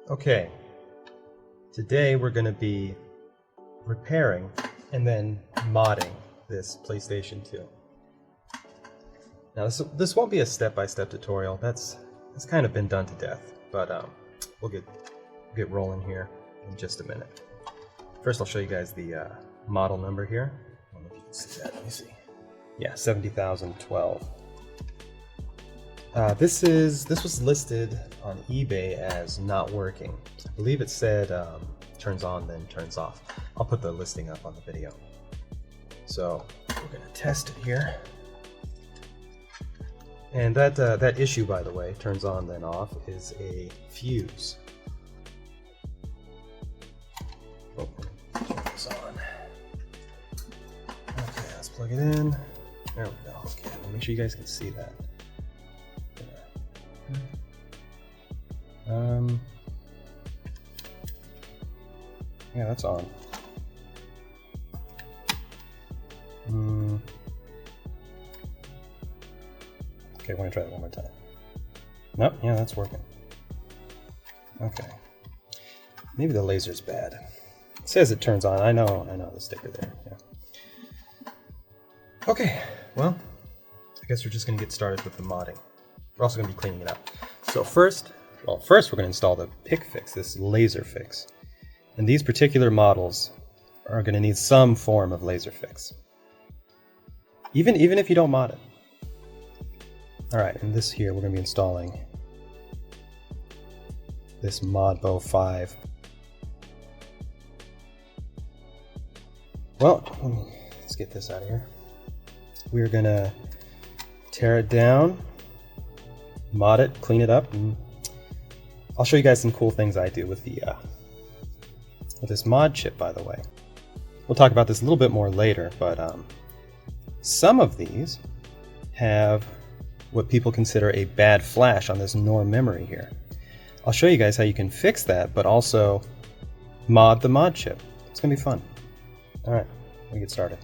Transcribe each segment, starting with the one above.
Okay, today we're going to be repairing and then modding this PlayStation 2. Now this won't be a step-by-step tutorial. That's kind of been done to death, but we'll get rolling here in just a minute. First, I'll show you guys the model number here. I don't know if you can see that. Let me see. Yeah, 70,012. This was listed on eBay as not working. I believe it said turns on then turns off. I'll put the listing up on the video. So we're gonna test it here. And that issue, by the way, turns on then off, is a fuse. Oh, turn this on. Okay, let's plug it in. There we go. Okay, make sure you guys can see that. Yeah, that's on. Okay, we're gonna try that one more time. Nope, yeah, that's working. Okay. Maybe the laser's bad. It says it turns on. I know the sticker there. Yeah. Okay, well, I guess we're just gonna get started with the modding. We're also gonna be cleaning it up. So first we're gonna install the pick fix, this laser fix. And these particular models are gonna need some form of laser fix. Even if you don't mod it. Alright, and this here we're gonna be installing this MODBO 5. Well, let's get this out of here. We're gonna tear it down, mod it, clean it up, and I'll show you guys some cool things I do with this mod chip, by the way. We'll talk about this a little bit more later, but some of these have what people consider a bad flash on this NOR memory here. I'll show you guys how you can fix that, but also mod the mod chip. It's gonna be fun. All right, let me get started.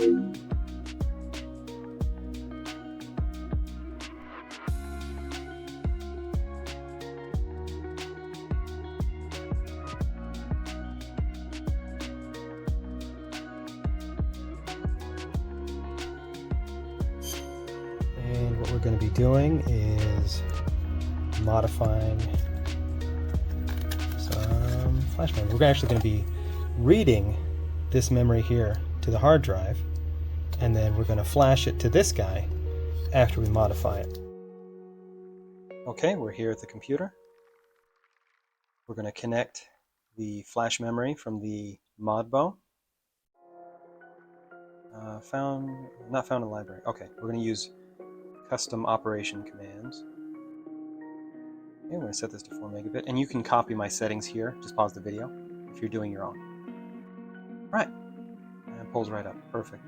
And what we're going to be doing is modifying some flash memory. We're actually going to be reading this memory here to the hard drive, and then we're going to flash it to this guy after we modify it. Okay, we're here at the computer. We're going to connect the flash memory from the MODBO. Not found in the library. Okay, we're going to use custom operation commands. Okay, I'm going to set this to 4 megabit, and you can copy my settings here. Just pause the video if you're doing your own. Right, and it pulls right up. Perfect.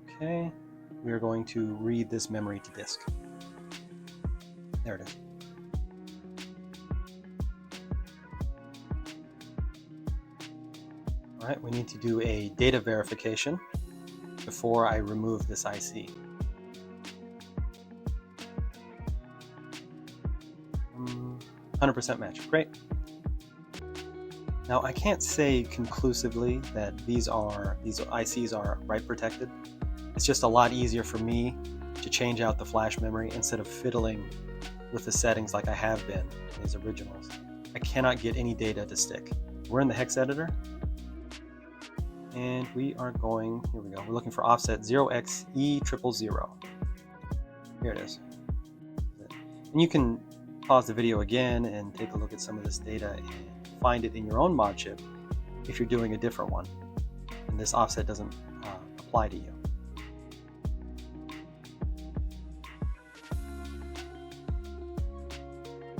Okay, we are going to read this memory to disk. There it is. All right, we need to do a data verification before I remove this IC. 100% match. Great. Now I can't say conclusively that these ICs are write protected. It's just a lot easier for me to change out the flash memory instead of fiddling with the settings like I have been in these originals. I cannot get any data to stick. We're in the hex editor, and we are going, here we go, we're looking for offset 0xe000. Here it is. And you can pause the video again and take a look at some of this data and find it in your own Modchip if you're doing a different one and this offset doesn't apply to you.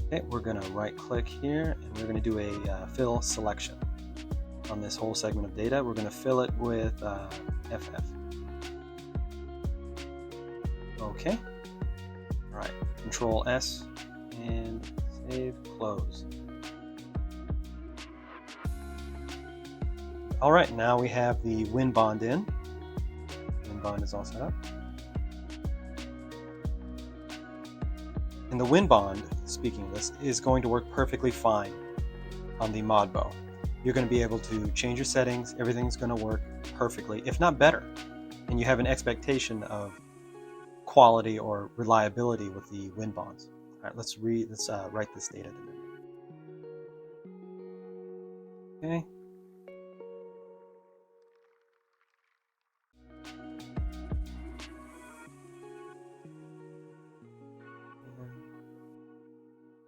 Okay, we're going to right click here and we're going to do a fill selection on this whole segment of data. We're going to fill it with FF. Okay. All right. Control S and save, close. All right, now we have the Winbond in. Winbond is all set up. And the Winbond, speaking of this, is going to work perfectly fine on the MODBO. You're going to be able to change your settings. Everything's going to work perfectly, if not better. And you have an expectation of quality or reliability with the Winbonds. All right, let's write this data to memory. Okay.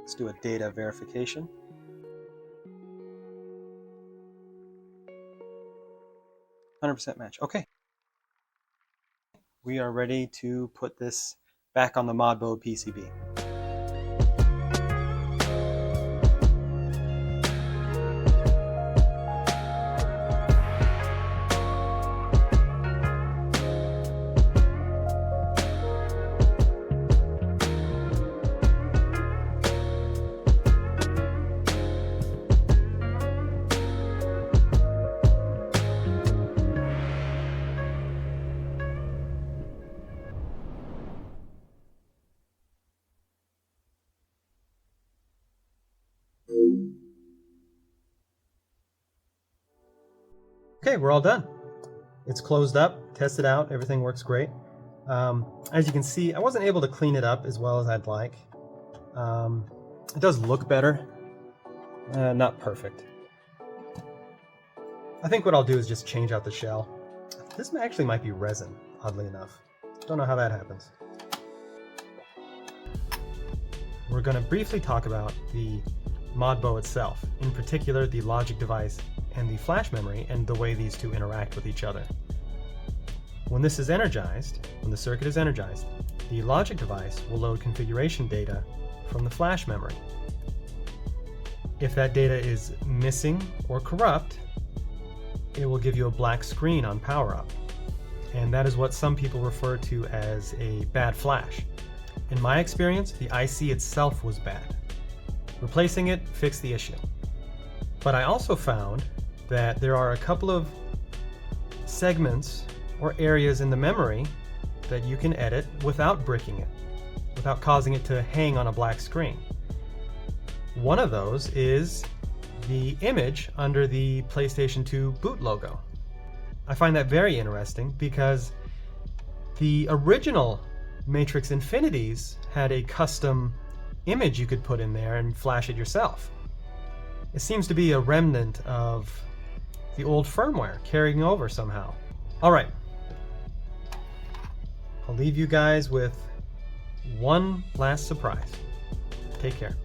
Let's do a data verification. %% match. Okay. We are ready to put this back on the MODBO PCB. Okay, we're all done. It's closed up, tested out, everything works great. As you can see, I wasn't able to clean it up as well as I'd like. It does look better, not perfect. I think what I'll do is just change out the shell. This actually might be resin, oddly enough. Don't know how that happens. We're going to briefly talk about the MODBO itself, in particular the logic device and the flash memory and the way these two interact with each other. When this is energized, when the circuit is energized, the logic device will load configuration data from the flash memory. If that data is missing or corrupt, it will give you a black screen on power up. And that is what some people refer to as a bad flash. In my experience, the IC itself was bad. Replacing it fixed the issue. But I also found that there are a couple of segments or areas in the memory that you can edit without bricking it, without causing it to hang on a black screen. One of those is the image under the PlayStation 2 boot logo. I find that very interesting because the original Matrix Infinities had a custom image you could put in there and flash it yourself. It seems to be a remnant of the old firmware carrying over somehow. All right, I'll leave you guys with one last surprise. Take care.